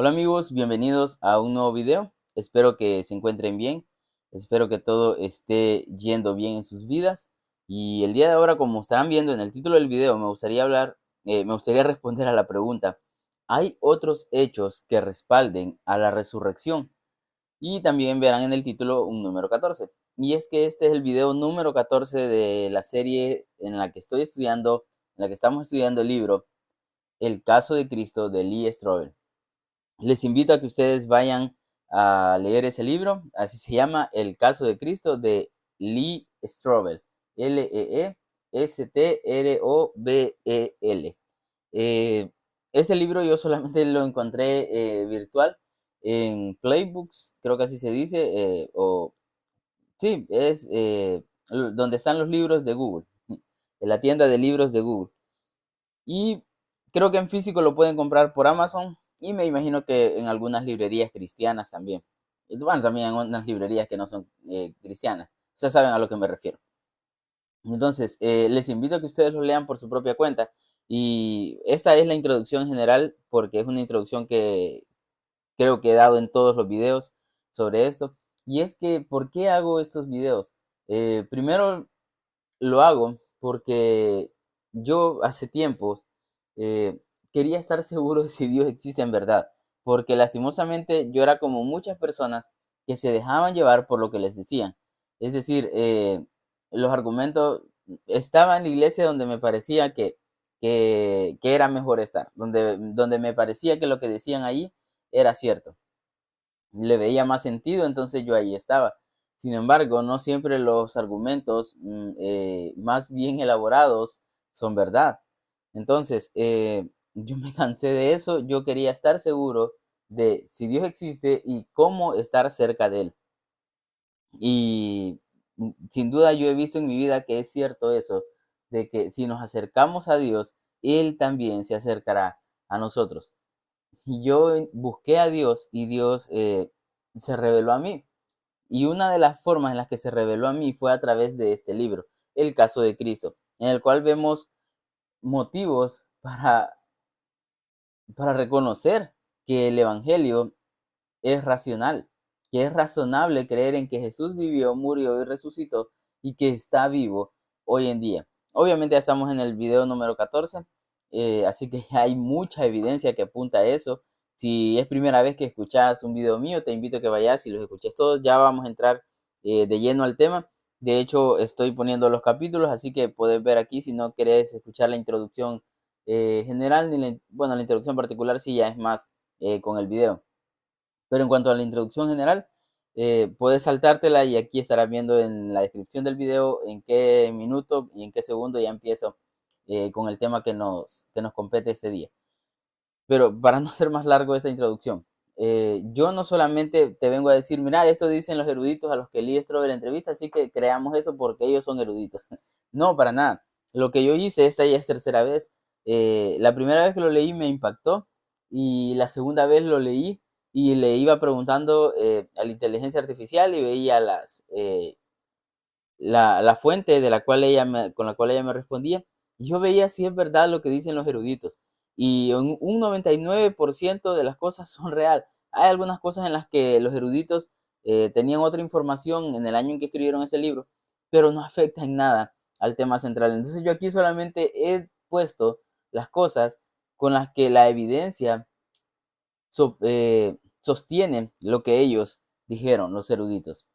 Hola amigos, bienvenidos a un nuevo video. Espero que se encuentren bien. Espero que todo esté yendo bien en sus vidas. Y el día de ahora, como estarán viendo en el título del video, me gustaría responder a la pregunta: ¿hay otros hechos que respalden a la resurrección? Y también verán en el título un número 14. Y es que este es el video número 14 de la serie en la que estamos estudiando el libro El caso de Cristo de Lee Strobel. Les invito a que ustedes vayan a leer ese libro, así se llama, El caso de Cristo de Lee Strobel, Leestrobel. Ese libro yo solamente lo encontré virtual en Playbooks, creo que así se dice, sí, es donde están los libros de Google, en la tienda de libros de Google. Y creo que en físico lo pueden comprar por Amazon y me imagino que en algunas librerías cristianas también. Bueno, también en unas librerías que no son cristianas. Ustedes saben a lo que me refiero. Entonces, les invito a que ustedes lo lean por su propia cuenta. Y esta es la introducción general porque es una introducción que creo que he dado en todos los videos sobre esto. Y es que, ¿por qué hago estos videos? Primero, lo hago porque yo hace tiempo eh, quería estar seguro de si Dios existe en verdad, porque lastimosamente yo era como muchas personas que se dejaban llevar por lo que les decían. Es decir, los argumentos, estaba en la iglesia donde me parecía que era mejor estar, donde me parecía que lo que decían ahí era cierto, le veía más sentido, entonces yo ahí estaba. Sin embargo, no siempre los argumentos más bien elaborados son verdad. Entonces, yo me cansé de eso, yo quería estar seguro de si Dios existe y cómo estar cerca de Él. Y sin duda yo he visto en mi vida que es cierto eso, de que si nos acercamos a Dios, Él también se acercará a nosotros. Y yo busqué a Dios y Dios se reveló a mí. Y una de las formas en las que se reveló a mí fue a través de este libro, El caso de Cristo, en el cual vemos motivos para reconocer que el Evangelio es racional, que es razonable creer en que Jesús vivió, murió y resucitó y que está vivo hoy en día. Obviamente ya estamos en el video número 14, así que hay mucha evidencia que apunta a eso. Si es primera vez que escuchas un video mío, te invito a que vayas y los escuches todos. Ya vamos a entrar de lleno al tema. De hecho, estoy poniendo los capítulos, así que puedes ver aquí si no querés escuchar la introducción general, bueno, la introducción particular sí ya es más con el video. Pero en cuanto a la introducción general, puedes saltártela y aquí estarás viendo en la descripción del video en qué minuto y en qué segundo ya empiezo con el tema que nos compete este día. Pero para no ser más largo esta introducción, yo no solamente te vengo a decir, mira, esto dicen los eruditos a los que Lee Strobel entrevista, así que creamos eso porque ellos son eruditos. No, para nada. Lo que yo hice, esta ya es tercera vez, la primera vez que lo leí me impactó y la segunda vez lo leí y le iba preguntando a la inteligencia artificial y veía la fuente de la cual con la cual ella me respondía. Y yo veía si es verdad lo que dicen los eruditos. Y un 99% de las cosas son real. Hay algunas cosas en las que los eruditos tenían otra información en el año en que escribieron ese libro, pero no afecta en nada al tema central. Entonces yo aquí solamente he puesto las cosas con las que la evidencia sostiene lo que ellos dijeron, los eruditos.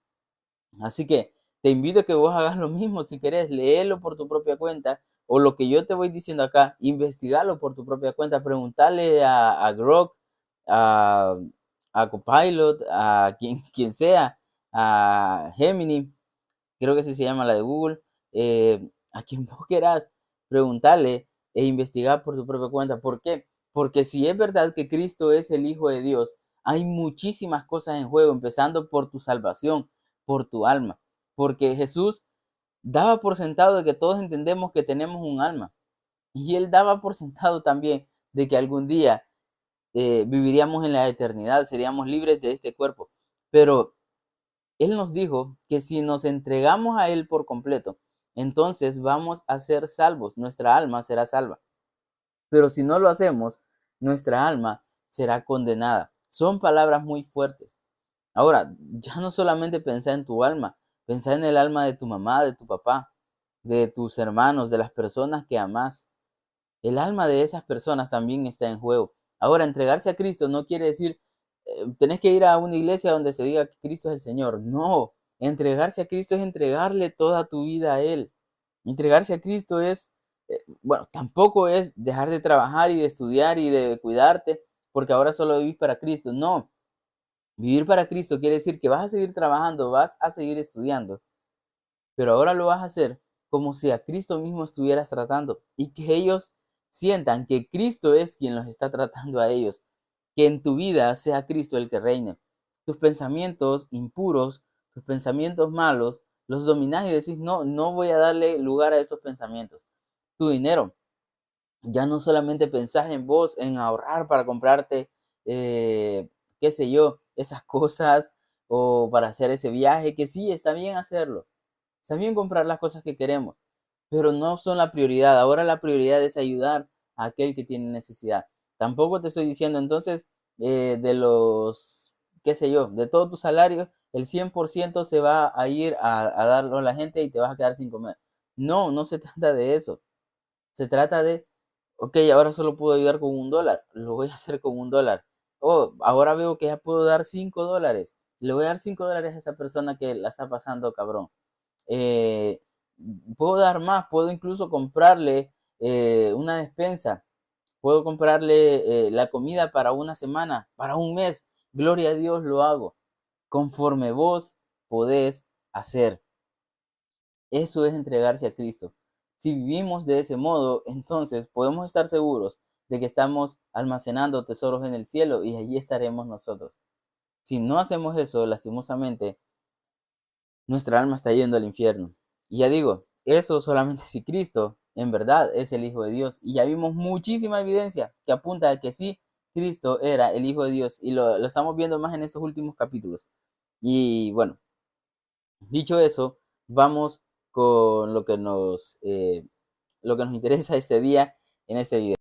Así que te invito a que vos hagas lo mismo si querés, léelo por tu propia cuenta o lo que yo te voy diciendo acá, investigalo por tu propia cuenta, preguntarle a Grok, a, a Copilot, a quien sea, a Gemini, creo que así se llama la de Google, a quien vos quieras, preguntarle e investigar por tu propia cuenta. ¿Por qué? Porque si es verdad que Cristo es el Hijo de Dios, hay muchísimas cosas en juego, empezando por tu salvación, por tu alma. Porque Jesús daba por sentado de que todos entendemos que tenemos un alma. Y Él daba por sentado también de que algún día viviríamos en la eternidad, seríamos libres de este cuerpo. Pero Él nos dijo que si nos entregamos a Él por completo, entonces vamos a ser salvos, nuestra alma será salva. Pero si no lo hacemos, nuestra alma será condenada. Son palabras muy fuertes. Ahora, ya no solamente pensá en tu alma, pensá en el alma de tu mamá, de tu papá, de tus hermanos, de las personas que amás. El alma de esas personas también está en juego. Ahora, entregarse a Cristo no quiere decir, tenés que ir a una iglesia donde se diga que Cristo es el Señor. No, entregarse a Cristo es entregarle toda tu vida a Él. Entregarse a Cristo es, bueno, tampoco es dejar de trabajar y de estudiar y de cuidarte, porque ahora solo vivís para Cristo. No, vivir para Cristo quiere decir que vas a seguir trabajando, vas a seguir estudiando, pero ahora lo vas a hacer como si a Cristo mismo estuvieras tratando y que ellos sientan que Cristo es quien los está tratando a ellos, que en tu vida sea Cristo el que reine. Tus pensamientos impuros, tus pensamientos malos, los dominás y decís, no, no voy a darle lugar a esos pensamientos. Tu dinero, ya no solamente pensás en vos, en ahorrar para comprarte, qué sé yo, esas cosas o para hacer ese viaje, que sí, está bien hacerlo. Está bien comprar las cosas que queremos, pero no son la prioridad. Ahora la prioridad es ayudar a aquel que tiene necesidad. Tampoco te estoy diciendo entonces de los, qué sé yo, de todo tu salario, el 100% se va a ir a darlo a la gente y te vas a quedar sin comer. No, no se trata de eso. Se trata de, ok, ahora solo puedo ayudar con $1, lo voy a hacer con $1. Oh, ahora veo que ya puedo dar $5. Le voy a dar $5 a esa persona que la está pasando cabrón. eh, Puedo dar más, puedo incluso comprarle una despensa, puedo comprarle la comida para una semana, para un mes. Gloria a Dios lo hago, conforme vos podés hacer. Eso es entregarse a Cristo. Si vivimos de ese modo, entonces podemos estar seguros de que estamos almacenando tesoros en el cielo y allí estaremos nosotros. Si no hacemos eso, lastimosamente, nuestra alma está yendo al infierno. Y ya digo, eso solamente si Cristo en verdad es el Hijo de Dios. Y ya vimos muchísima evidencia que apunta a que sí, Cristo era el Hijo de Dios. Y lo estamos viendo más en estos últimos capítulos. Y bueno, dicho eso, vamos con lo que nos interesa este día en este video.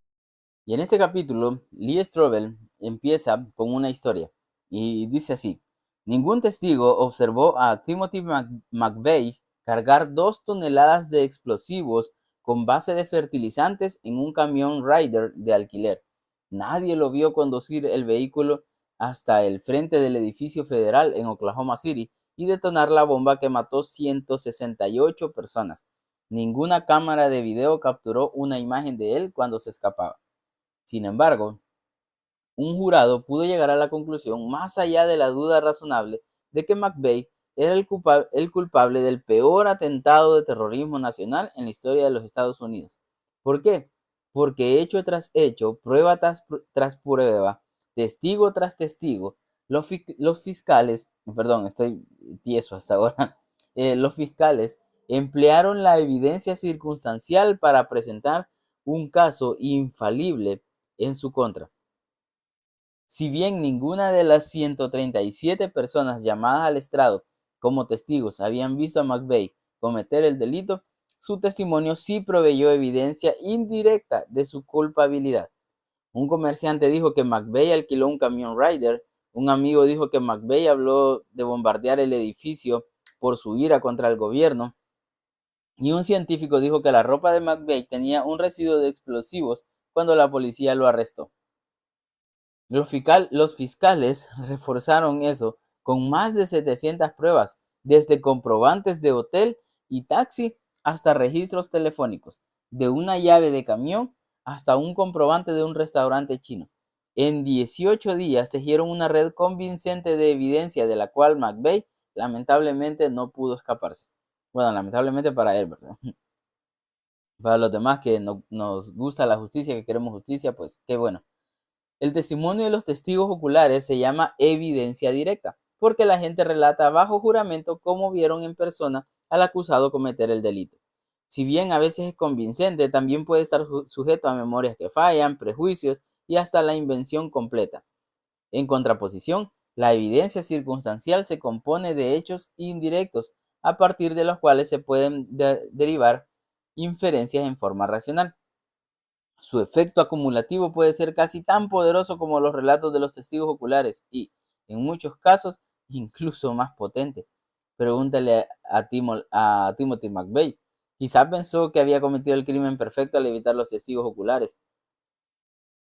Y en este capítulo, Lee Strobel empieza con una historia y dice así: ningún testigo observó a Timothy McVeigh cargar 2 toneladas de explosivos con base de fertilizantes en un camión Ryder de alquiler. Nadie lo vio conducir el vehículo hasta el frente del edificio federal en Oklahoma City y detonar la bomba que mató 168 personas. Ninguna cámara de video capturó una imagen de él cuando se escapaba. Sin embargo, un jurado pudo llegar a la conclusión, más allá de la duda razonable, de que McVeigh era el culpable del peor atentado de terrorismo nacional en la historia de los Estados Unidos. ¿Por qué? Porque hecho tras hecho, prueba tras prueba, testigo tras testigo, los fiscales, perdón, estoy tieso hasta ahora, los fiscales emplearon la evidencia circunstancial para presentar un caso infalible en su contra. Si bien ninguna de las 137 personas llamadas al estrado como testigos habían visto a McVeigh cometer el delito, su testimonio sí proveyó evidencia indirecta de su culpabilidad. Un comerciante dijo que McVeigh alquiló un camión Ryder, un amigo dijo que McVeigh habló de bombardear el edificio por su ira contra el gobierno, y un científico dijo que la ropa de McVeigh tenía un residuo de explosivos cuando la policía lo arrestó. Los fiscales reforzaron eso con más de 700 pruebas, desde comprobantes de hotel y taxi hasta registros telefónicos, de una llave de camión hasta un comprobante de un restaurante chino. En 18 días tejieron una red convincente de evidencia de la cual McVeigh lamentablemente no pudo escaparse. Bueno, lamentablemente para él, ¿verdad? Para los demás que no, nos gusta la justicia, que queremos justicia, pues qué bueno. El testimonio de los testigos oculares se llama evidencia directa, porque la gente relata bajo juramento cómo vieron en persona al acusado cometer el delito. Si bien a veces es convincente, también puede estar sujeto a memorias que fallan, prejuicios y hasta la invención completa. En contraposición, la evidencia circunstancial se compone de hechos indirectos, a partir de los cuales se pueden derivar inferencias en forma racional. Su efecto acumulativo puede ser casi tan poderoso como los relatos de los testigos oculares y, en muchos casos, incluso más potente. Pregúntale a Timothy McVeigh. Quizá pensó que había cometido el crimen perfecto al evitar los testigos oculares,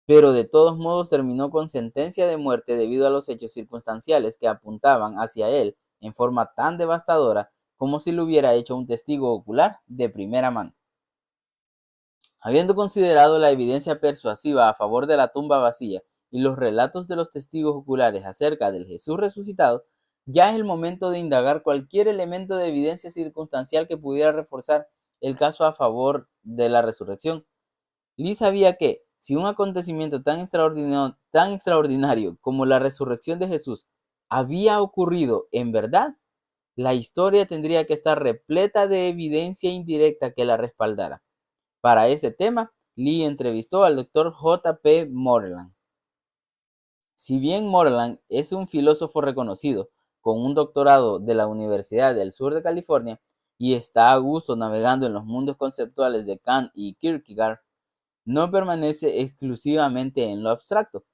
pero de todos modos terminó con sentencia de muerte debido a los hechos circunstanciales que apuntaban hacia él en forma tan devastadora como si lo hubiera hecho un testigo ocular de primera mano. Habiendo considerado la evidencia persuasiva a favor de la tumba vacía y los relatos de los testigos oculares acerca del Jesús resucitado, ya es el momento de indagar cualquier elemento de evidencia circunstancial que pudiera reforzar el caso a favor de la resurrección. Lee sabía que, si un acontecimiento tan extraordinario como la resurrección de Jesús había ocurrido en verdad, la historia tendría que estar repleta de evidencia indirecta que la respaldara. Para ese tema, Lee entrevistó al Dr. J. P. Moreland. Si bien Moreland es un filósofo reconocido con un doctorado de la Universidad del Sur de California y está a gusto navegando en los mundos conceptuales de Kant y Kierkegaard, no permanece exclusivamente en lo abstracto.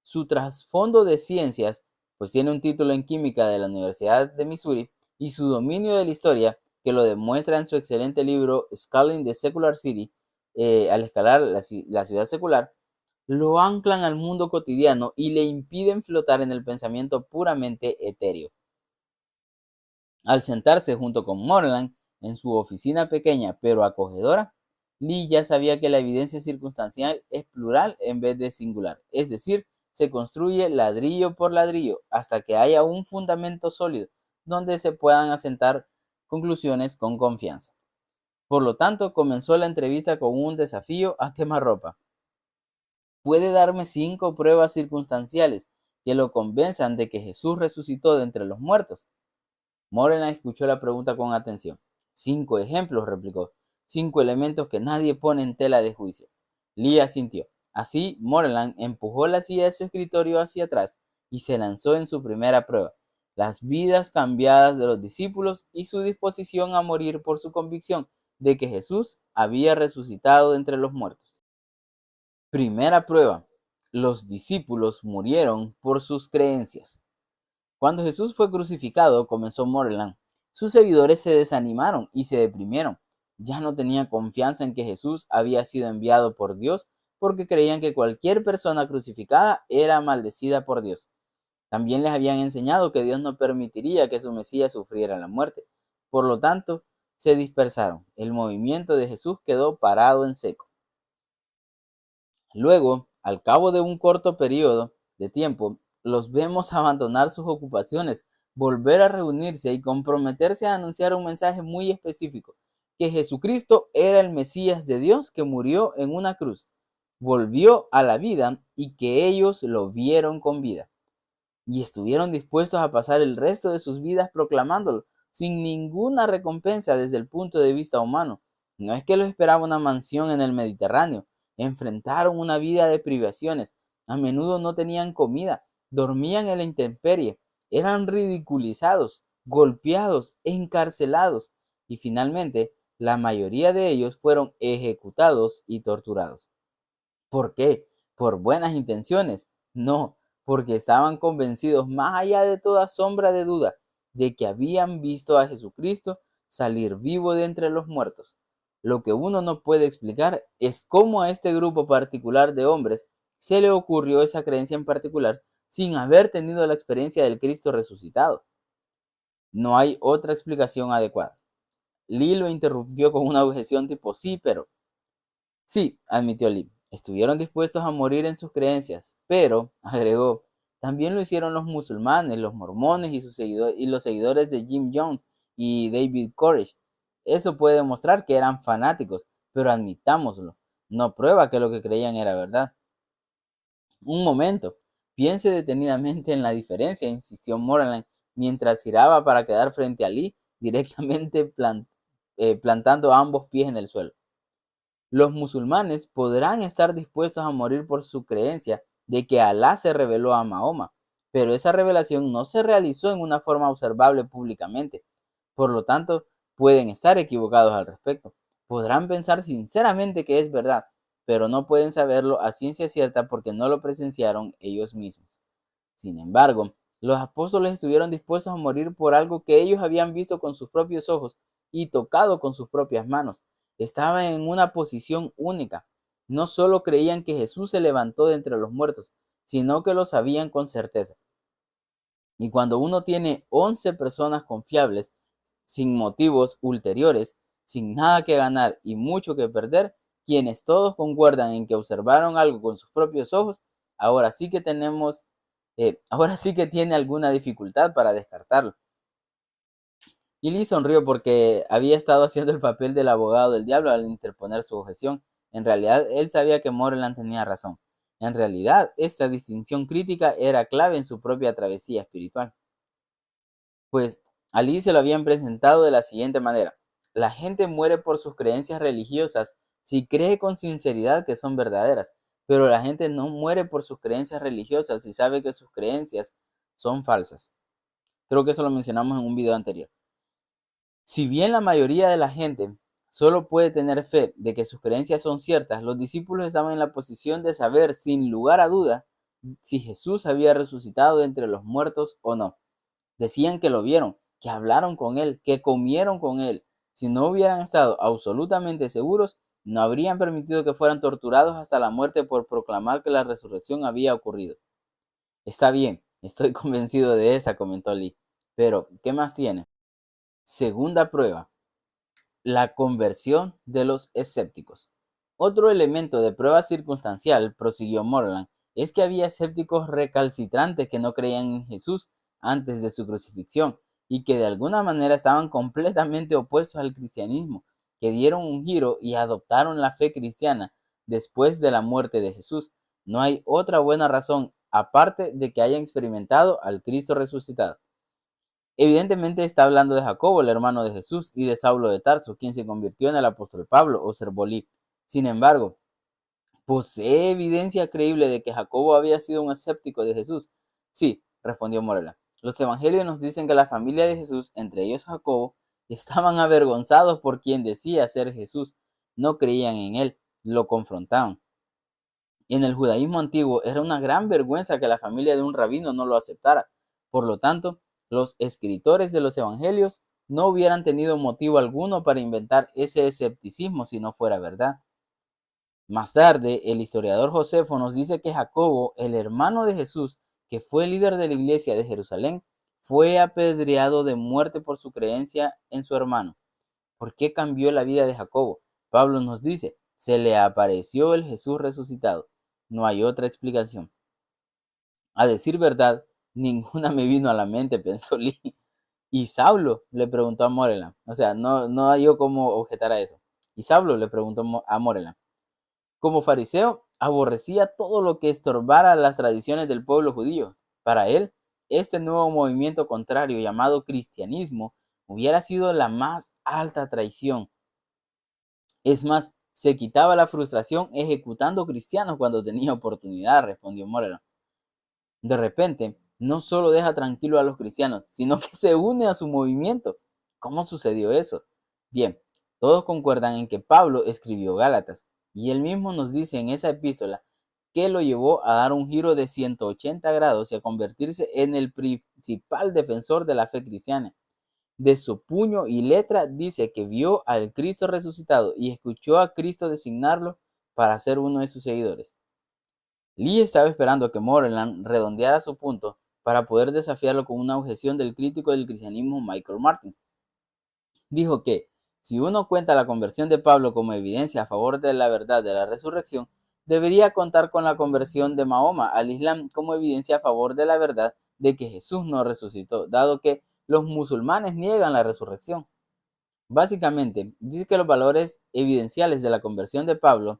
Su trasfondo de ciencias, pues tiene un título en química de la Universidad de Missouri, y su dominio de la historia, que lo demuestra en su excelente libro Scaling the Secular City, al escalar la ciudad secular, lo anclan al mundo cotidiano y le impiden flotar en el pensamiento puramente etéreo. Al sentarse junto con Moreland en su oficina pequeña pero acogedora, Lee ya sabía que la evidencia circunstancial es plural en vez de singular, es decir, se construye ladrillo por ladrillo hasta que haya un fundamento sólido donde se puedan asentar conclusiones con confianza. Por lo tanto, comenzó la entrevista con un desafío a quemarropa. ¿Puede darme 5 pruebas circunstanciales que lo convenzan de que Jesús resucitó de entre los muertos? Moreland escuchó la pregunta con atención. 5 ejemplos, replicó. 5 elementos que nadie pone en tela de juicio. Lee asintió. Así, Moreland empujó la silla de su escritorio hacia atrás y se lanzó en su primera prueba: las vidas cambiadas de los discípulos y su disposición a morir por su convicción de que Jesús había resucitado de entre los muertos. Primera prueba: los discípulos murieron por sus creencias. Cuando Jesús fue crucificado, comenzó Moreland, sus seguidores se desanimaron y se deprimieron. Ya no tenían confianza en que Jesús había sido enviado por Dios porque creían que cualquier persona crucificada era maldecida por Dios. También les habían enseñado que Dios no permitiría que su Mesías sufriera la muerte. Por lo tanto, se dispersaron. El movimiento de Jesús quedó parado en seco. Luego, al cabo de un corto periodo de tiempo, los vemos abandonar sus ocupaciones, volver a reunirse y comprometerse a anunciar un mensaje muy específico: que Jesucristo era el Mesías de Dios que murió en una cruz, volvió a la vida y que ellos lo vieron con vida. Y estuvieron dispuestos a pasar el resto de sus vidas proclamándolo, sin ninguna recompensa desde el punto de vista humano. No es que los esperaba una mansión en el Mediterráneo, enfrentaron una vida de privaciones, a menudo no tenían comida, dormían en la intemperie, eran ridiculizados, golpeados, encarcelados, y finalmente la mayoría de ellos fueron ejecutados y torturados. ¿Por qué? ¿Por buenas intenciones? No, porque estaban convencidos, más allá de toda sombra de duda, de que habían visto a Jesucristo salir vivo de entre los muertos. Lo que uno no puede explicar es cómo a este grupo particular de hombres se le ocurrió esa creencia en particular sin haber tenido la experiencia del Cristo resucitado. No hay otra explicación adecuada. Lee lo interrumpió con una objeción tipo: sí, pero... Sí, admitió Lee, estuvieron dispuestos a morir en sus creencias, pero, agregó, también lo hicieron los musulmanes, los mormones y los seguidores de Jim Jones y David Koresh. Eso puede demostrar que eran fanáticos, pero admitámoslo, no prueba que lo que creían era verdad. Un momento, piense detenidamente en la diferencia, insistió Moreland mientras giraba para quedar frente a Lee, directamente plantando ambos pies en el suelo. Los musulmanes podrán estar dispuestos a morir por su creencia de que Alá se reveló a Mahoma, pero esa revelación no se realizó en una forma observable públicamente. Por lo tanto, pueden estar equivocados al respecto. Podrán pensar sinceramente que es verdad, pero no pueden saberlo a ciencia cierta porque no lo presenciaron ellos mismos. Sin embargo, los apóstoles estuvieron dispuestos a morir por algo que ellos habían visto con sus propios ojos y tocado con sus propias manos. Estaban en una posición única. No solo creían que Jesús se levantó de entre los muertos, sino que lo sabían con certeza. Y cuando uno tiene 11 personas confiables, sin motivos ulteriores, sin nada que ganar y mucho que perder, quienes todos concuerdan en que observaron algo con sus propios ojos, ahora sí que ahora sí que tiene alguna dificultad para descartarlo. Y Lee sonrió porque había estado haciendo el papel del abogado del diablo al interponer su objeción. En realidad, él sabía que Moreland tenía razón. En realidad, esta distinción crítica era clave en su propia travesía espiritual. Pues a Lee se lo habían presentado de la siguiente manera: la gente muere por sus creencias religiosas si cree con sinceridad que son verdaderas, pero la gente no muere por sus creencias religiosas si sabe que sus creencias son falsas. Creo que eso lo mencionamos en un video anterior. Si bien la mayoría de la gente solo puede tener fe de que sus creencias son ciertas, los discípulos estaban en la posición de saber sin lugar a duda si Jesús había resucitado de entre los muertos o no. Decían que lo vieron, que hablaron con él, que comieron con él. Si no hubieran estado absolutamente seguros, no habrían permitido que fueran torturados hasta la muerte por proclamar que la resurrección había ocurrido. Está bien, estoy convencido de esa, comentó Lee. Pero, ¿qué más tiene? Segunda prueba: la conversión de los escépticos. Otro elemento de prueba circunstancial, prosiguió Moreland, es que había escépticos recalcitrantes que no creían en Jesús antes de su crucifixión y que de alguna manera estaban completamente opuestos al cristianismo, que dieron un giro y adoptaron la fe cristiana después de la muerte de Jesús. No hay otra buena razón aparte de que hayan experimentado al Cristo resucitado. Evidentemente está hablando de Jacobo, el hermano de Jesús, y de Saulo de Tarso, quien se convirtió en el apóstol Pablo, observó Lee. Sin embargo, ¿posee evidencia creíble de que Jacobo había sido un escéptico de Jesús? Sí, respondió Morela. Los evangelios nos dicen que la familia de Jesús, entre ellos Jacobo, estaban avergonzados por quien decía ser Jesús. No creían en él, lo confrontaban. En el judaísmo antiguo era una gran vergüenza que la familia de un rabino no lo aceptara. Por lo tanto, los escritores de los evangelios no hubieran tenido motivo alguno para inventar ese escepticismo si no fuera verdad. Más tarde, el historiador Josefo nos dice que Jacobo, el hermano de Jesús, que fue líder de la iglesia de Jerusalén, fue apedreado de muerte por su creencia en su hermano. ¿Por qué cambió la vida de Jacobo? Pablo nos dice: se le apareció el Jesús resucitado. No hay otra explicación. A decir verdad, ninguna me vino a la mente, pensó Lee. ¿Y Saulo?, le preguntó a Moreland. O sea, no hay yo cómo objetar a eso. Y Saulo le preguntó a Moreland. Como fariseo, aborrecía todo lo que estorbara las tradiciones del pueblo judío. Para él, este nuevo movimiento contrario llamado cristianismo hubiera sido la más alta traición. Es más, se quitaba la frustración ejecutando cristianos cuando tenía oportunidad, respondió Moreland. De repente, no solo deja tranquilo a los cristianos, sino que se une a su movimiento. ¿Cómo sucedió eso? Bien, todos concuerdan en que Pablo escribió Gálatas, y él mismo nos dice en esa epístola que lo llevó a dar un giro de 180 grados y a convertirse en el principal defensor de la fe cristiana. De su puño y letra dice que vio al Cristo resucitado y escuchó a Cristo designarlo para ser uno de sus seguidores. Lee estaba esperando que Moreland redondeara su punto para poder desafiarlo con una objeción del crítico del cristianismo Michael Martin. Dijo que, si uno cuenta la conversión de Pablo como evidencia a favor de la verdad de la resurrección, debería contar con la conversión de Mahoma al Islam como evidencia a favor de la verdad de que Jesús no resucitó, dado que los musulmanes niegan la resurrección. Básicamente, dice que los valores evidenciales de la conversión de Pablo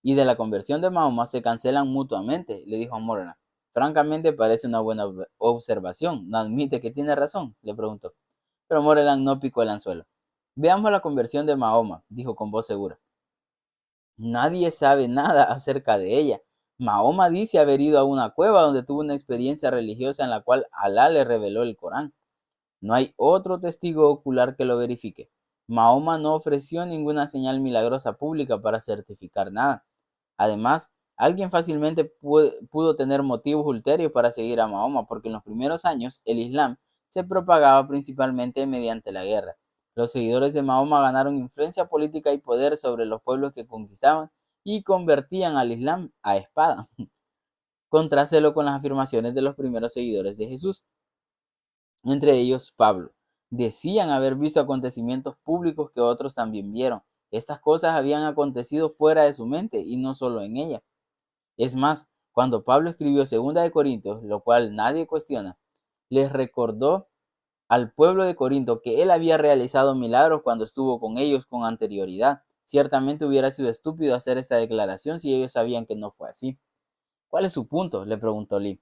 y de la conversión de Mahoma se cancelan mutuamente, le dijo a Moreland. Francamente parece una buena observación. ¿No admite que tiene razón?, le preguntó. Pero Moreland no picó el anzuelo. Veamos la conversión de Mahoma, dijo con voz segura. Nadie sabe nada acerca de ella. Mahoma dice haber ido a una cueva donde tuvo una experiencia religiosa en la cual Alá le reveló el Corán. No hay otro testigo ocular que lo verifique. Mahoma no ofreció ninguna señal milagrosa pública para certificar nada. Además, alguien fácilmente pudo tener motivos ulteriores para seguir a Mahoma, porque en los primeros años el Islam se propagaba principalmente mediante la guerra. Los seguidores de Mahoma ganaron influencia política y poder sobre los pueblos que conquistaban y convertían al Islam a espada. Contráselo con las afirmaciones de los primeros seguidores de Jesús, entre ellos Pablo. Decían haber visto acontecimientos públicos que otros también vieron. Estas cosas habían acontecido fuera de su mente y no solo en ella. Es más, cuando Pablo escribió 2 de Corintios, lo cual nadie cuestiona, les recordó al pueblo de Corinto que él había realizado milagros cuando estuvo con ellos con anterioridad. Ciertamente hubiera sido estúpido hacer esta declaración si ellos sabían que no fue así. ¿Cuál es su punto?, le preguntó Lee.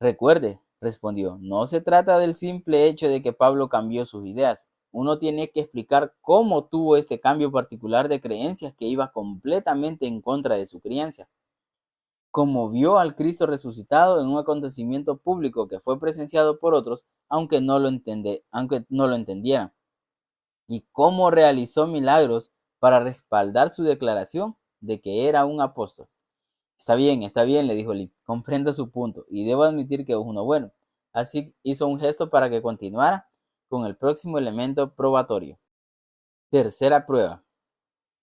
Recuerde, respondió, no se trata del simple hecho de que Pablo cambió sus ideas. Uno tiene que explicar cómo tuvo este cambio particular de creencias que iba completamente en contra de su creencia. Como vio al Cristo resucitado en un acontecimiento público que fue presenciado por otros, aunque no lo entendieran, y cómo realizó milagros para respaldar su declaración de que era un apóstol. Está bien, le dijo Lee, comprendo su punto y debo admitir que es uno bueno. Así hizo un gesto para que continuara con el próximo elemento probatorio. Tercera prueba.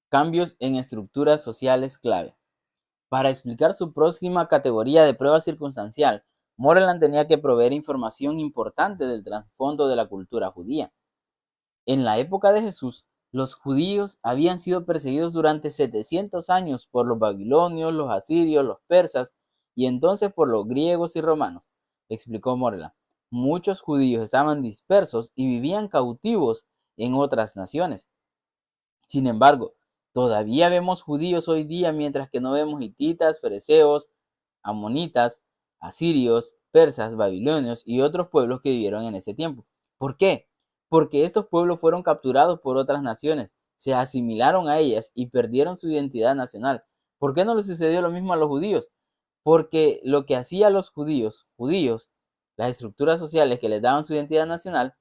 Cambios en estructuras sociales clave. Para explicar su próxima categoría de prueba circunstancial, Moreland tenía que proveer información importante del trasfondo de la cultura judía. En la época de Jesús, los judíos habían sido perseguidos durante 700 años por los babilonios, los asirios, los persas y entonces por los griegos y romanos, explicó Moreland. Muchos judíos estaban dispersos y vivían cautivos en otras naciones. Sin embargo, todavía vemos judíos hoy día, mientras que no vemos hititas, fereceos, amonitas, asirios, persas, babilonios y otros pueblos que vivieron en ese tiempo. ¿Por qué? Porque estos pueblos fueron capturados por otras naciones, se asimilaron a ellas y perdieron su identidad nacional. ¿Por qué no le sucedió lo mismo a los judíos? Porque lo que hacía a los judíos, las estructuras sociales que les daban su identidad nacional,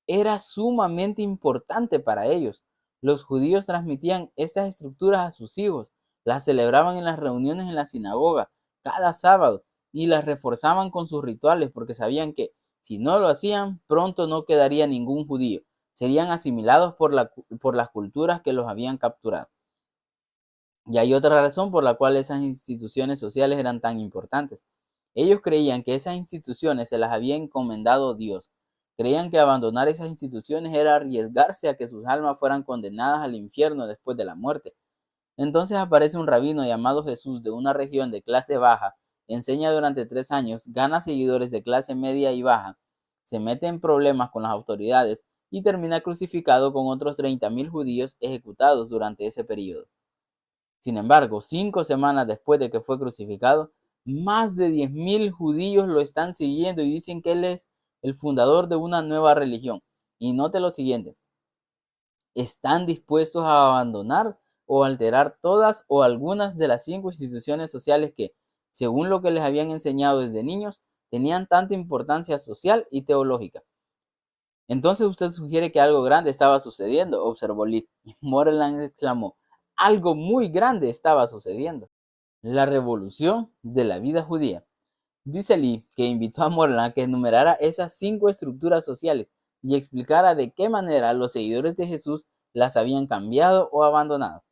era sumamente importante para ellos. Los judíos transmitían estas estructuras a sus hijos, las celebraban en las reuniones en la sinagoga cada sábado y las reforzaban con sus rituales porque sabían que si no lo hacían, pronto no quedaría ningún judío. Serían asimilados por las culturas que los habían capturado. Y hay otra razón por la cual esas instituciones sociales eran tan importantes. Ellos creían que esas instituciones se las había encomendado Dios. Creían que abandonar esas instituciones era arriesgarse a que sus almas fueran condenadas al infierno después de la muerte. Entonces aparece un rabino llamado Jesús de una región de clase baja, enseña durante 3 años, gana seguidores de clase media y baja, se mete en problemas con las autoridades y termina crucificado con otros 30.000 judíos ejecutados durante ese periodo. Sin embargo, 5 semanas después de que fue crucificado, más de 10.000 judíos lo están siguiendo y dicen que él es el fundador de una nueva religión. Y note lo siguiente, están dispuestos a abandonar o alterar todas o algunas de las 5 instituciones sociales que, según lo que les habían enseñado desde niños, tenían tanta importancia social y teológica. Entonces usted sugiere que algo grande estaba sucediendo, observó Lee. Y Moreland exclamó, algo muy grande estaba sucediendo. La revolución de la vida judía. Dice Lee que invitó a Moreland a que enumerara esas 5 estructuras sociales y explicara de qué manera los seguidores de Jesús las habían cambiado o abandonado.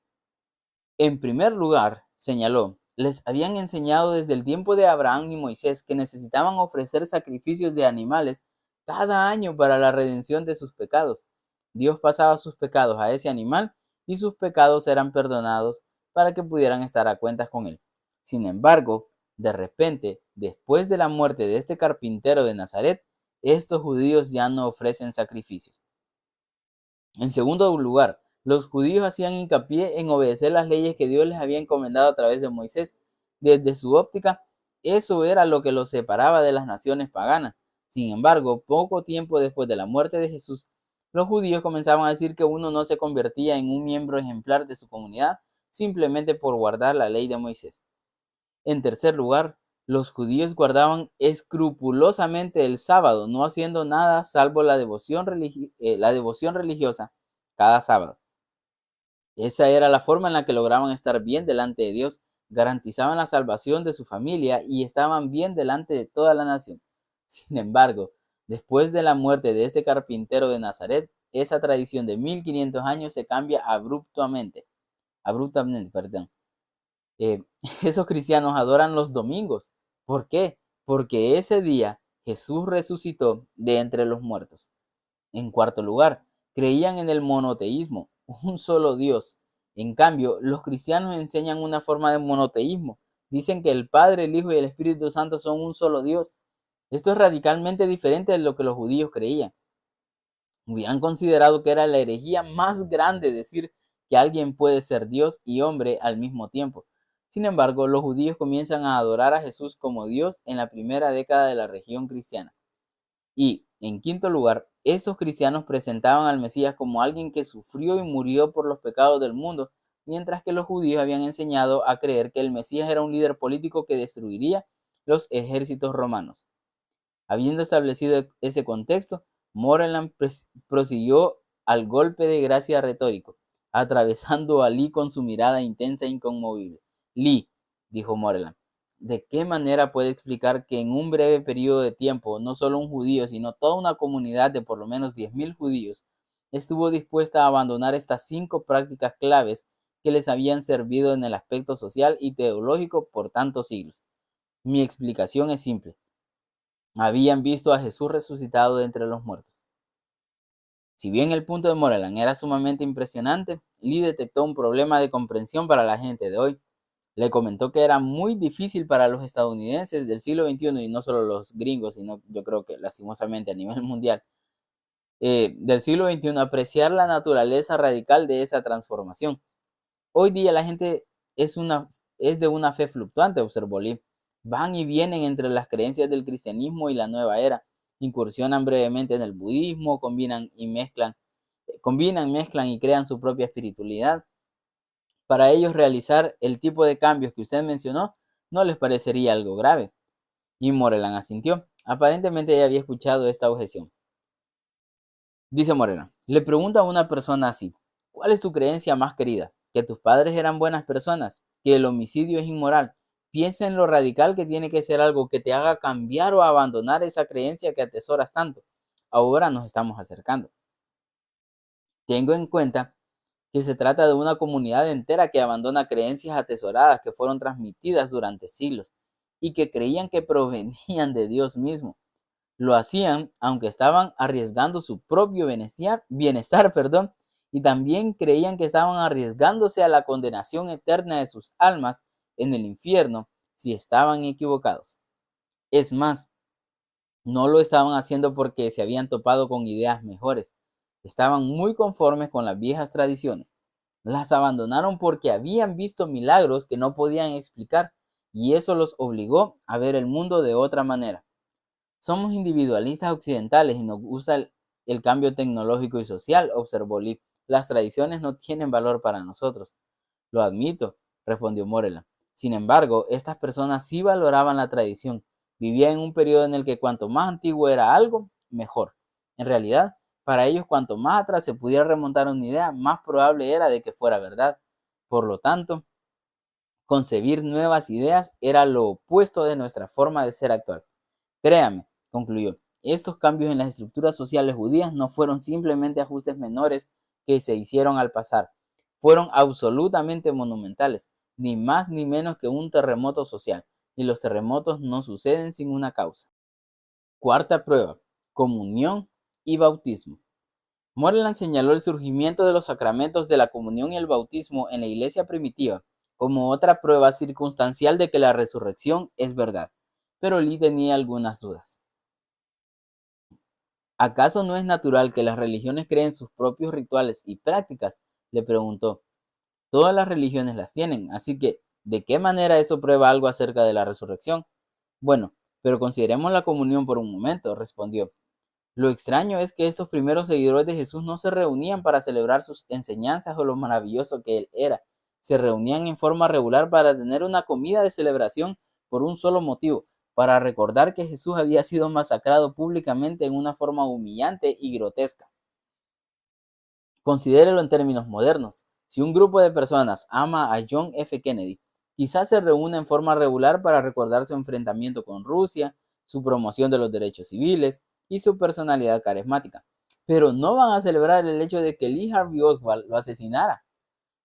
En primer lugar, señaló, les habían enseñado desde el tiempo de Abraham y Moisés que necesitaban ofrecer sacrificios de animales cada año para la redención de sus pecados. Dios pasaba sus pecados a ese animal y sus pecados eran perdonados para que pudieran estar a cuentas con él. Sin embargo, de repente, después de la muerte de este carpintero de Nazaret, estos judíos ya no ofrecen sacrificios. En segundo lugar, los judíos hacían hincapié en obedecer las leyes que Dios les había encomendado a través de Moisés. Desde su óptica, eso era lo que los separaba de las naciones paganas. Sin embargo, poco tiempo después de la muerte de Jesús, los judíos comenzaban a decir que uno no se convertía en un miembro ejemplar de su comunidad simplemente por guardar la ley de Moisés. En tercer lugar, los judíos guardaban escrupulosamente el sábado, no haciendo nada salvo la devoción religiosa cada sábado. Esa era la forma en la que lograban estar bien delante de Dios, garantizaban la salvación de su familia y estaban bien delante de toda la nación. Sin embargo, después de la muerte de este carpintero de Nazaret, esa tradición de 1500 años se cambia abruptamente, perdón. Eh, Esos cristianos adoran los domingos. ¿Por qué? Porque ese día Jesús resucitó de entre los muertos. En cuarto lugar, creían en el monoteísmo, un solo Dios. En cambio, los cristianos enseñan una forma de monoteísmo. Dicen que el Padre, el Hijo y el Espíritu Santo son un solo Dios. Esto es radicalmente diferente de lo que los judíos creían. Hubieran considerado que era la herejía más grande decir que alguien puede ser Dios y hombre al mismo tiempo. Sin embargo, los judíos comienzan a adorar a Jesús como Dios en la primera década de la región cristiana. Y, en quinto lugar, esos cristianos presentaban al Mesías como alguien que sufrió y murió por los pecados del mundo, mientras que los judíos habían enseñado a creer que el Mesías era un líder político que destruiría los ejércitos romanos. Habiendo establecido ese contexto, Moreland prosiguió al golpe de gracia retórico, atravesando a Lee con su mirada intensa e inconmovible. Lee, dijo Moreland, ¿de qué manera puede explicar que en un breve periodo de tiempo, no solo un judío, sino toda una comunidad de por lo menos 10.000 judíos, estuvo dispuesta a abandonar estas 5 prácticas claves que les habían servido en el aspecto social y teológico por tantos siglos? Mi explicación es simple. Habían visto a Jesús resucitado de entre los muertos. Si bien el punto de Moreland era sumamente impresionante, Lee detectó un problema de comprensión para la gente de hoy. Le comentó que era muy difícil para los estadounidenses del siglo XXI, y no solo los gringos, sino yo creo que lastimosamente a nivel mundial, del siglo XXI, apreciar la naturaleza radical de esa transformación. Hoy día la gente es de una fe fluctuante, observó Lee. Van y vienen entre las creencias del cristianismo y la nueva era. Incursionan brevemente en el budismo, mezclan y crean su propia espiritualidad. Para ellos realizar el tipo de cambios que usted mencionó no les parecería algo grave. Y Moreland asintió. Aparentemente ella había escuchado esta objeción. Dice Morena, le pregunta a una persona así, ¿cuál es tu creencia más querida? ¿Que tus padres eran buenas personas? ¿Que el homicidio es inmoral? Piensa en lo radical que tiene que ser algo que te haga cambiar o abandonar esa creencia que atesoras tanto. Ahora nos estamos acercando. Tengo en cuenta que se trata de una comunidad entera que abandona creencias atesoradas que fueron transmitidas durante siglos y que creían que provenían de Dios mismo. Lo hacían aunque estaban arriesgando su propio bienestar, y también creían que estaban arriesgándose a la condenación eterna de sus almas en el infierno si estaban equivocados. Es más, no lo estaban haciendo porque se habían topado con ideas mejores. Estaban muy conformes con las viejas tradiciones. Las abandonaron porque habían visto milagros que no podían explicar y eso los obligó a ver el mundo de otra manera. Somos individualistas occidentales y nos gusta el cambio tecnológico y social, observó Lee. Las tradiciones no tienen valor para nosotros. Lo admito, respondió Moreland. Sin embargo, estas personas sí valoraban la tradición. Vivían en un periodo en el que cuanto más antiguo era algo, mejor. En realidad, para ellos cuanto más atrás se pudiera remontar una idea, más probable era de que fuera verdad. Por lo tanto, concebir nuevas ideas era lo opuesto de nuestra forma de ser actual. Créame, concluyó, estos cambios en las estructuras sociales judías no fueron simplemente ajustes menores que se hicieron al pasar, fueron absolutamente monumentales, ni más ni menos que un terremoto social, y los terremotos no suceden sin una causa. Cuarta prueba, comunión y bautismo. Moreland señaló el surgimiento de los sacramentos de la comunión y el bautismo en la iglesia primitiva como otra prueba circunstancial de que la resurrección es verdad, pero Lee tenía algunas dudas. ¿Acaso no es natural que las religiones creen sus propios rituales y prácticas? Le preguntó. Todas las religiones las tienen, así que, ¿de qué manera eso prueba algo acerca de la resurrección? Bueno, pero consideremos la comunión por un momento, respondió. Lo extraño es que estos primeros seguidores de Jesús no se reunían para celebrar sus enseñanzas o lo maravilloso que Él era. Se reunían en forma regular para tener una comida de celebración por un solo motivo, para recordar que Jesús había sido masacrado públicamente en una forma humillante y grotesca. Considérelo en términos modernos. Si un grupo de personas ama a John F. Kennedy, quizás se reúne en forma regular para recordar su enfrentamiento con Rusia, su promoción de los derechos civiles y su personalidad carismática, pero no van a celebrar el hecho de que Lee Harvey Oswald lo asesinara.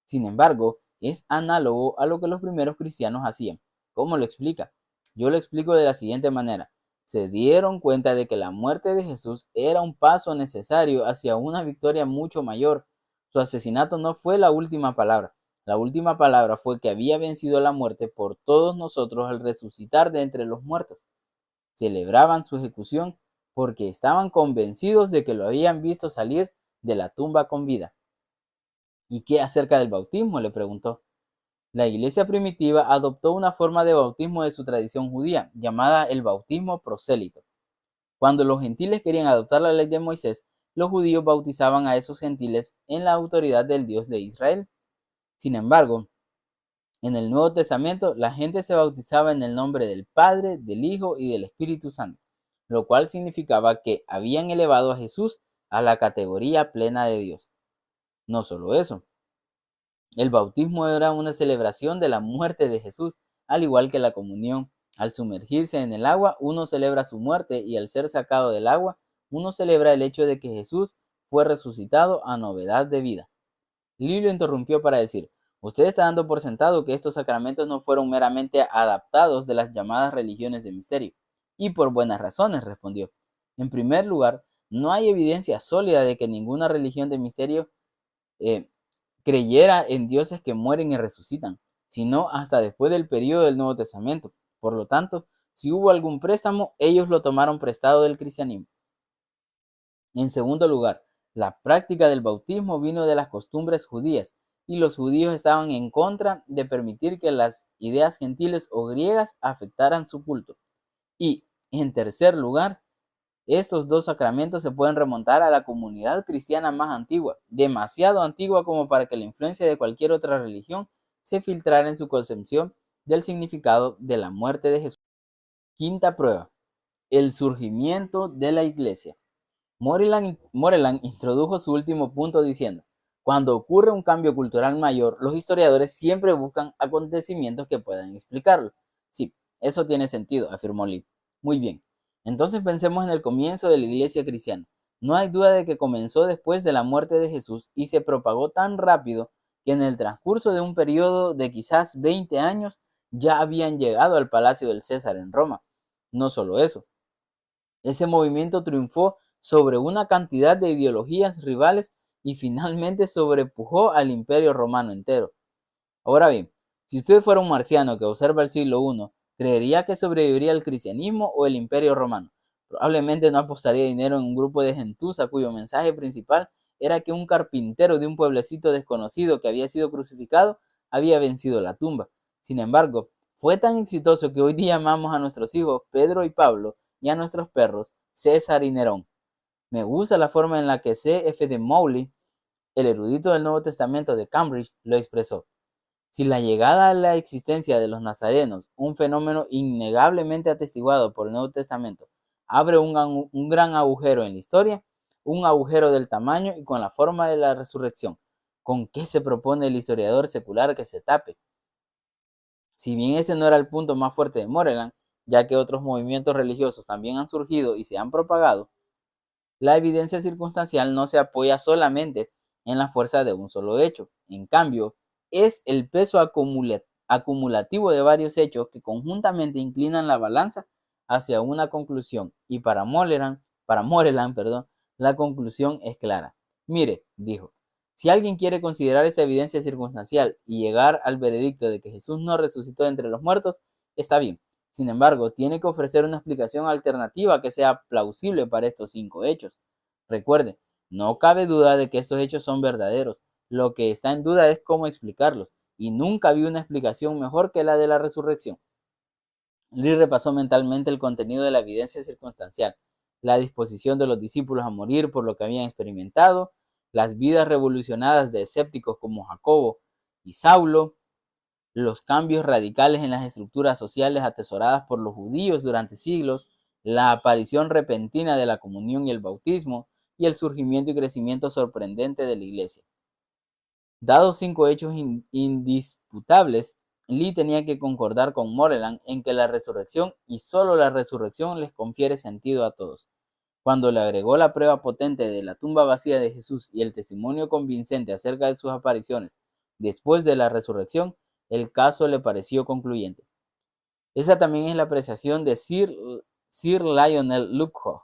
Sin embargo, es análogo a lo que los primeros cristianos hacían. ¿Cómo lo explica? Yo lo explico de la siguiente manera. Se dieron cuenta de que la muerte de Jesús era un paso necesario hacia una victoria mucho mayor. Su asesinato no fue la última palabra. La última palabra fue que había vencido la muerte por todos nosotros al resucitar de entre los muertos. Celebraban su ejecución porque estaban convencidos de que lo habían visto salir de la tumba con vida. ¿Y qué acerca del bautismo?, le preguntó. La iglesia primitiva adoptó una forma de bautismo de su tradición judía, llamada el bautismo prosélito. Cuando los gentiles querían adoptar la ley de Moisés, los judíos bautizaban a esos gentiles en la autoridad del Dios de Israel. Sin embargo, en el Nuevo Testamento, la gente se bautizaba en el nombre del Padre, del Hijo y del Espíritu Santo, lo cual significaba que habían elevado a Jesús a la categoría plena de Dios. No solo eso, el bautismo era una celebración de la muerte de Jesús, al igual que la comunión. Al sumergirse en el agua, uno celebra su muerte y al ser sacado del agua, uno celebra el hecho de que Jesús fue resucitado a novedad de vida. Lee lo interrumpió para decir, usted está dando por sentado que estos sacramentos no fueron meramente adaptados de las llamadas religiones de misterio. Y por buenas razones, respondió. En primer lugar, no hay evidencia sólida de que ninguna religión de misterio creyera en dioses que mueren y resucitan, sino hasta después del período del Nuevo Testamento. Por lo tanto, si hubo algún préstamo, ellos lo tomaron prestado del cristianismo. En segundo lugar, la práctica del bautismo vino de las costumbres judías, y los judíos estaban en contra de permitir que las ideas gentiles o griegas afectaran su culto. Y, en tercer lugar, estos dos sacramentos se pueden remontar a la comunidad cristiana más antigua, demasiado antigua como para que la influencia de cualquier otra religión se filtrara en su concepción del significado de la muerte de Jesús. Quinta prueba, el surgimiento de la iglesia. Moreland introdujo su último punto diciendo, cuando ocurre un cambio cultural mayor, los historiadores siempre buscan acontecimientos que puedan explicarlo. Sí, eso tiene sentido, afirmó Lee. Muy bien, entonces pensemos en el comienzo de la iglesia cristiana. No hay duda de que comenzó después de la muerte de Jesús y se propagó tan rápido que en el transcurso de un periodo de quizás 20 años ya habían llegado al palacio del César en Roma. No solo eso, ese movimiento triunfó sobre una cantidad de ideologías rivales y finalmente sobrepujó al Imperio Romano entero. Ahora bien, si usted fuera un marciano que observa el siglo I, ¿creería que sobreviviría el cristianismo o el Imperio Romano? Probablemente no apostaría dinero en un grupo de gentuza cuyo mensaje principal era que un carpintero de un pueblecito desconocido que había sido crucificado había vencido la tumba. Sin embargo, fue tan exitoso que hoy día llamamos a nuestros hijos Pedro y Pablo y a nuestros perros César y Nerón. Me gusta la forma en la que C. F. de Mowley, el erudito del Nuevo Testamento de Cambridge, lo expresó. Si la llegada a la existencia de los nazarenos, un fenómeno innegablemente atestiguado por el Nuevo Testamento, abre un gran agujero en la historia, un agujero del tamaño y con la forma de la resurrección, ¿con qué se propone el historiador secular que se tape? Si bien ese no era el punto más fuerte de Moreland, ya que otros movimientos religiosos también han surgido y se han propagado, la evidencia circunstancial no se apoya solamente en la fuerza de un solo hecho. En cambio, es el peso acumulativo de varios hechos que conjuntamente inclinan la balanza hacia una conclusión. Y para Moreland, la conclusión es clara. Mire, dijo, si alguien quiere considerar esa evidencia circunstancial y llegar al veredicto de que Jesús no resucitó de entre los muertos, está bien. Sin embargo, tiene que ofrecer una explicación alternativa que sea plausible para estos 5 hechos. Recuerde, no cabe duda de que estos hechos son verdaderos. Lo que está en duda es cómo explicarlos, y nunca vi una explicación mejor que la de la resurrección. Lee repasó mentalmente el contenido de la evidencia circunstancial, la disposición de los discípulos a morir por lo que habían experimentado, las vidas revolucionadas de escépticos como Jacobo y Saulo, los cambios radicales en las estructuras sociales atesoradas por los judíos durante siglos, la aparición repentina de la comunión y el bautismo, y el surgimiento y crecimiento sorprendente de la iglesia. Dados 5 hechos indisputables, Lee tenía que concordar con Moreland en que la resurrección y solo la resurrección les confiere sentido a todos. Cuando le agregó la prueba potente de la tumba vacía de Jesús y el testimonio convincente acerca de sus apariciones después de la resurrección, el caso le pareció concluyente. Esa también es la apreciación de Sir Lionel Luckhoo,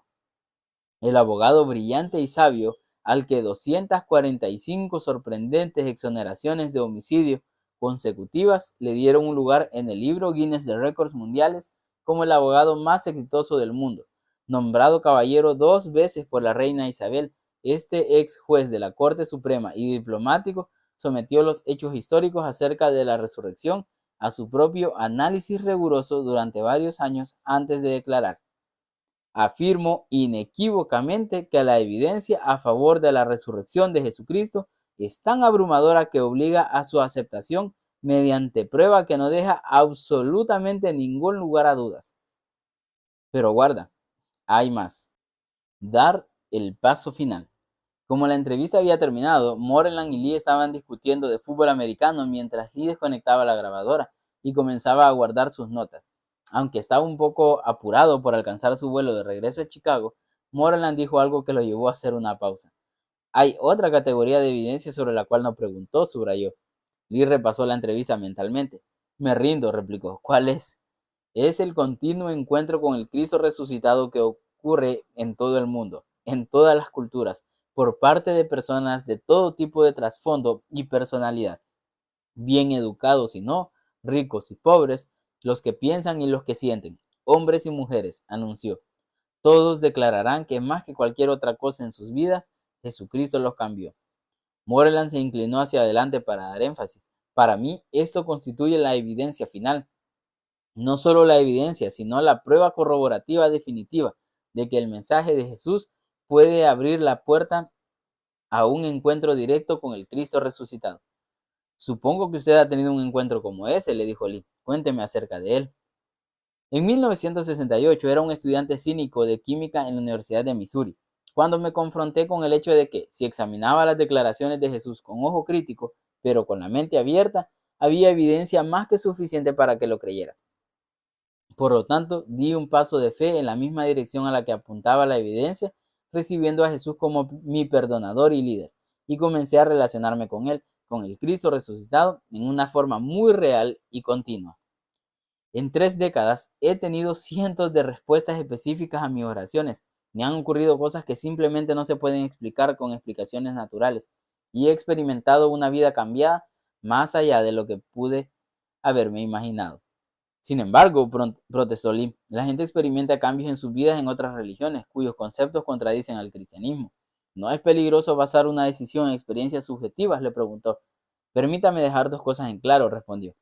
el abogado brillante y sabio al que 245 sorprendentes exoneraciones de homicidio consecutivas le dieron un lugar en el libro Guinness de Récords Mundiales como el abogado más exitoso del mundo. Nombrado caballero 2 veces por la reina Isabel, este ex juez de la Corte Suprema y diplomático sometió los hechos históricos acerca de la resurrección a su propio análisis riguroso durante varios años antes de declarar: afirmo inequívocamente que la evidencia a favor de la resurrección de Jesucristo es tan abrumadora que obliga a su aceptación mediante prueba que no deja absolutamente ningún lugar a dudas. Pero guarda, hay más. Dar el paso final. Como la entrevista había terminado, Moreland y Lee estaban discutiendo de fútbol americano mientras Lee desconectaba la grabadora y comenzaba a guardar sus notas. Aunque estaba un poco apurado por alcanzar su vuelo de regreso a Chicago, Moreland dijo algo que lo llevó a hacer una pausa. Hay otra categoría de evidencia sobre la cual no preguntó, subrayó. Lee repasó la entrevista mentalmente. Me rindo, replicó. ¿Cuál es? Es el continuo encuentro con el Cristo resucitado que ocurre en todo el mundo, en todas las culturas, por parte de personas de todo tipo de trasfondo y personalidad, bien educados y no, ricos y pobres, los que piensan y los que sienten, hombres y mujeres, anunció. Todos declararán que más que cualquier otra cosa en sus vidas, Jesucristo los cambió. Moreland se inclinó hacia adelante para dar énfasis. Para mí, esto constituye la evidencia final. No solo la evidencia, sino la prueba corroborativa definitiva de que el mensaje de Jesús puede abrir la puerta a un encuentro directo con el Cristo resucitado. Supongo que usted ha tenido un encuentro como ese, le dijo Lee. Cuénteme acerca de él. En 1968 era un estudiante cínico de química en la Universidad de Missouri, cuando me confronté con el hecho de que, si examinaba las declaraciones de Jesús con ojo crítico, pero con la mente abierta, había evidencia más que suficiente para que lo creyera. Por lo tanto, di un paso de fe en la misma dirección a la que apuntaba la evidencia, recibiendo a Jesús como mi perdonador y líder, y comencé a relacionarme con él, con el Cristo resucitado, en una forma muy real y continua. En 3 décadas he tenido cientos de respuestas específicas a mis oraciones. Me han ocurrido cosas que simplemente no se pueden explicar con explicaciones naturales, y he experimentado una vida cambiada más allá de lo que pude haberme imaginado. Sin embargo, protestó Lee, la gente experimenta cambios en sus vidas en otras religiones, cuyos conceptos contradicen al cristianismo. ¿No es peligroso basar una decisión en experiencias subjetivas?, le preguntó. Permítame dejar 2 cosas en claro, respondió.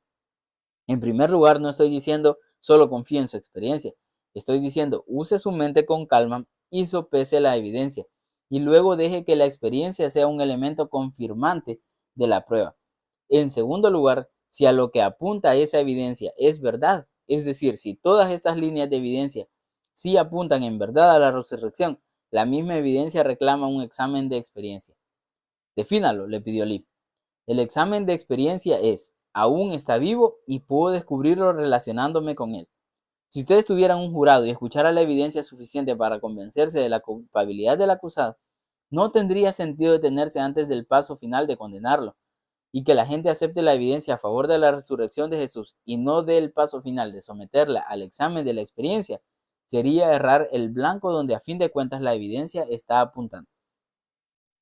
En primer lugar, no estoy diciendo solo confíe en su experiencia. Estoy diciendo use su mente con calma y sopese la evidencia, y luego deje que la experiencia sea un elemento confirmante de la prueba. En segundo lugar, si a lo que apunta esa evidencia es verdad, es decir, si todas estas líneas de evidencia sí apuntan en verdad a la resurrección, la misma evidencia reclama un examen de experiencia. Defínalo, le pidió Lee. El examen de experiencia es, aún está vivo y puedo descubrirlo relacionándome con él. Si usted estuviera en un jurado y escuchara la evidencia suficiente para convencerse de la culpabilidad del acusado, no tendría sentido detenerse antes del paso final de condenarlo. Y que la gente acepte la evidencia a favor de la resurrección de Jesús y no dé el paso final de someterla al examen de la experiencia, sería errar el blanco donde a fin de cuentas la evidencia está apuntando.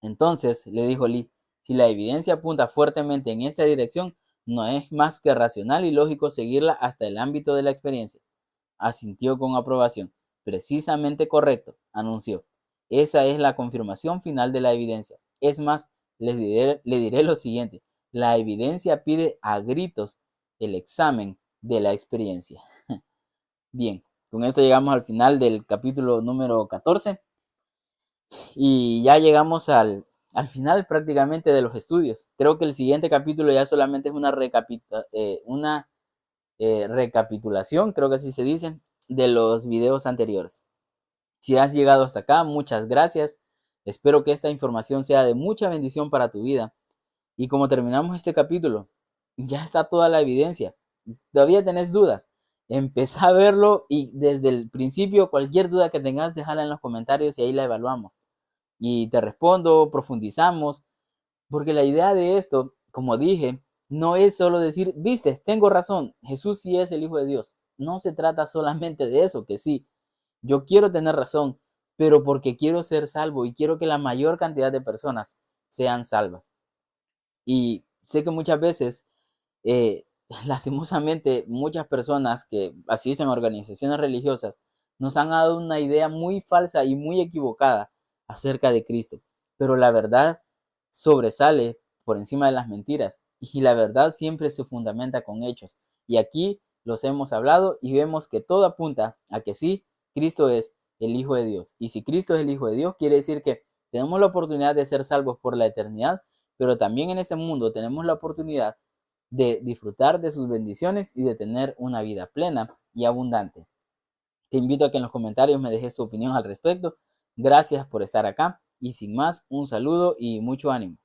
Entonces, le dijo Lee, si la evidencia apunta fuertemente en esta dirección, no es más que racional y lógico seguirla hasta el ámbito de la experiencia. Asintió con aprobación. Precisamente correcto, anunció. Esa es la confirmación final de la evidencia. Es más, le diré lo siguiente. La evidencia pide a gritos el examen de la experiencia. Bien, con esto llegamos al final del capítulo número 14 y ya llegamos al final prácticamente de los estudios. Creo que el siguiente capítulo ya solamente es una recapitulación, creo que así se dice, de los videos anteriores. Si has llegado hasta acá, muchas gracias. Espero que esta información sea de mucha bendición para tu vida. Y como terminamos este capítulo, ya está toda la evidencia. Todavía tenés dudas. Empezá a verlo y desde el principio cualquier duda que tengas, déjala en los comentarios y ahí la evaluamos. Y te respondo, profundizamos, porque la idea de esto, como dije, no es solo decir, viste, tengo razón, Jesús sí es el Hijo de Dios. No se trata solamente de eso, que sí, yo quiero tener razón, pero porque quiero ser salvo y quiero que la mayor cantidad de personas sean salvas. Y sé que muchas veces, eh, lastimosamente, muchas personas que asisten a organizaciones religiosas nos han dado una idea muy falsa y muy equivocada acerca de Cristo. Pero la verdad sobresale por encima de las mentiras y la verdad siempre se fundamenta con hechos. Y aquí los hemos hablado y vemos que todo apunta a que sí, Cristo es el Hijo de Dios. Y si Cristo es el Hijo de Dios, quiere decir que tenemos la oportunidad de ser salvos por la eternidad, pero también en este mundo tenemos la oportunidad de disfrutar de sus bendiciones y de tener una vida plena y abundante. Te invito a que en los comentarios me dejes tu opinión al respecto. Gracias por estar acá y sin más, un saludo y mucho ánimo.